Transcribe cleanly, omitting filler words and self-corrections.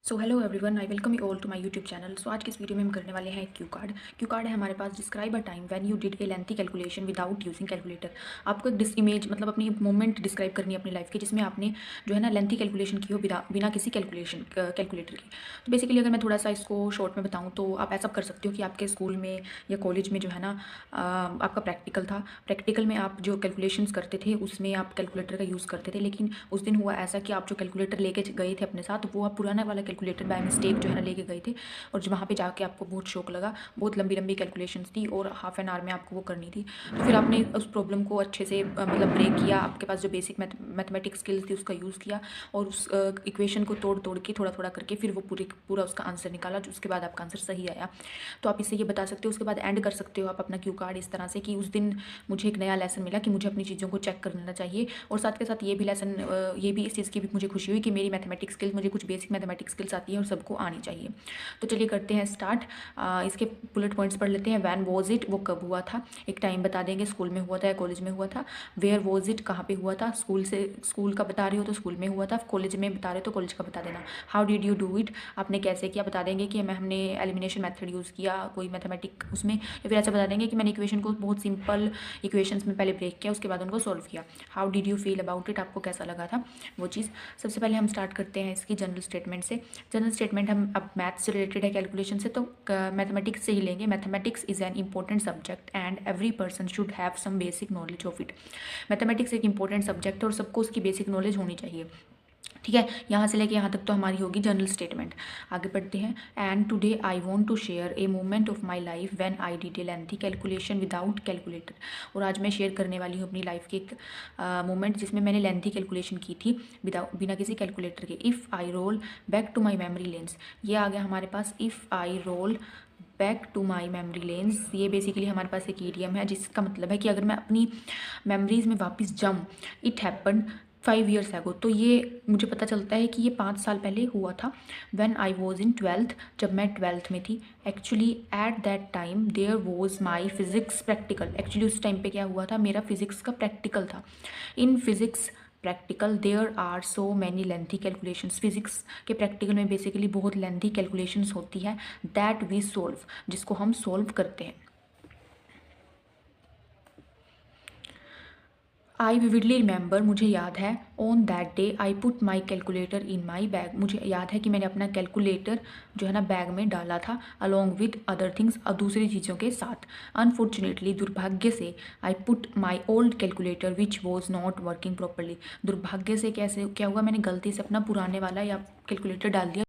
So hello everyone, I welcome you all to my YouTube channel. So आज की इस video में हम करने वाले हैं क्यू कार्ड है हमारे पास। Describe a time when you did a lengthy calculation without using calculator. आपको एक डिस इमेज मतलब अपनी मोमेंट डिस्क्राइब करनी है अपनी लाइफ की, जिसमें आपने जो है ना लेंथी कैलकुलेशन की हो बिना किसी कैलकुलेटर की। तो बेसिकली अगर मैं थोड़ा सा इसको शॉर्ट में बताऊँ तो आप ऐसा कर सकते हो कि आपके स्कूल में या कॉलेज में जो है ना आपका प्रैक्टिकल था। प्रैक्टिकल में आप जो कैलकुलेशंस करते थे उसमें आप कैलकुलेटर का यूज़ करते थे, लेकिन उस दिन हुआ ऐसा कि आप जो कैलकुलेटर लेके गए थे अपने साथ, वो आप पुराना वाला कैलकुलेटर बाय मिस्टेक जो है ना लेके गए थे। और वहाँ पे जाके आपको बहुत शौक लगा। बहुत लंबी लंबी कैलकुलेशंस थी और हाफ एन आवर में आपको वो करनी थी। तो फिर आपने उस प्रॉब्लम को अच्छे से मतलब ब्रेक किया। आपके पास जो बेसिक मैथमेटिक्स स्किल्स थी उसका यूज़ किया और उस इक्वेशन को तोड़ तोड़ के थोड़ा थोड़ा करके फिर वो पूरा उसका आंसर निकाला, जो उसके बाद आपका आंसर सही आया। तो आप इससे ये बता सकते हो। उसके बाद एंड कर सकते हो आप अपना क्यू कार्ड इस तरह से कि उस दिन मुझे एक नया लेसन मिला कि मुझे अपनी चीज़ों को चेक कर लेना चाहिए। और साथ के साथ ये भी लेसन ये भी इस चीज़ की भी मुझे खुशी हुई कि मेरी मैथमेटिक्स स्किल्स, मुझे कुछ बेसिक मैथमेटिक्स स्किल्स आती है और सबको आनी चाहिए। तो चलिए करते हैं स्टार्ट। इसके बुलेट पॉइंट्स पढ़ लेते हैं। वैन वॉज इट, वो कब हुआ था, एक टाइम बता देंगे, स्कूल में हुआ था या कॉलेज में हुआ था। वेयर वॉज इट, कहाँ पे हुआ था, स्कूल का बता रहे हो तो स्कूल में हुआ था, कॉलेज में बता रहे हो तो कॉलेज का बता देना। How did you do it, आपने कैसे किया, बता देंगे कि हमने एलिमिनेशन मेथड यूज़ किया कोई मैथमेटिक उसमें, या फिर ऐसा बता देंगे कि मैंने इक्वेशन को बहुत सिंपल इक्वेशंस में पहले ब्रेक किया, उसके बाद उनको सॉल्व किया। How did you feel about it, आपको कैसा लगा था वो चीज़। सबसे पहले हम स्टार्ट करते हैं इसकी जनरल स्टेटमेंट से। जनरल स्टेटमेंट हम अब मैथ्स से रिलेटेड है, कैलकुलेशन से, तो मैथमेटिक्स से ही लेंगे। Mathematics is an important subject and every person should have some basic knowledge of it. Mathematics एक इंपॉर्टेंट सब्जेक्ट है और सबको उसकी बेसिक नॉलेज होनी चाहिए। ठीक है, यहाँ से लेके यहाँ तक तो हमारी होगी जनरल स्टेटमेंट। आगे बढ़ते हैं। And today I want to share a moment of my life when I did a lengthy calculation without calculator. और आज मैं शेयर करने वाली हूँ अपनी लाइफ की एक मोमेंट जिसमें मैंने लेंथी कैलकुलेशन की थी बिना किसी कैलकुलेटर के। If I roll back to my memory lens, ये आ गया हमारे पास। If I roll back to my memory lens, ये बेसिकली हमारे पास एक ईडियम है जिसका मतलब है कि अगर मैं अपनी मेमोरीज में वापस जाऊँ, इट हैपन 5 years ago, तो ये मुझे पता चलता है कि ये 5 साल पहले हुआ था। When I was in 12th, जब मैं 12th में थी। Actually at that time there was my physics practical, actually उस टाइम पे क्या हुआ था, मेरा फिजिक्स का प्रैक्टिकल था। In physics practical there are so many lengthy calculations, physics के प्रैक्टिकल में बेसिकली बहुत लेंथी कैलकुलेशंस होती है। दैट वी सोल्व, जिसको हम सोल्व करते हैं। आई विविडली रिमेंबर, मुझे याद है। On that day I put my calculator in my bag, मुझे याद है कि मैंने अपना कैलकुलेटर जो है ना बैग में डाला था, अलॉन्ग विद अदर थिंग्स, और दूसरी चीज़ों के साथ। अनफॉर्चुनेटली, दुर्भाग्य से, I put my old calculator which was not working properly. दुर्भाग्य से कैसे क्या हुआ, मैंने गलती से अपना पुराने वाला या कैलकुलेटर डाल दिया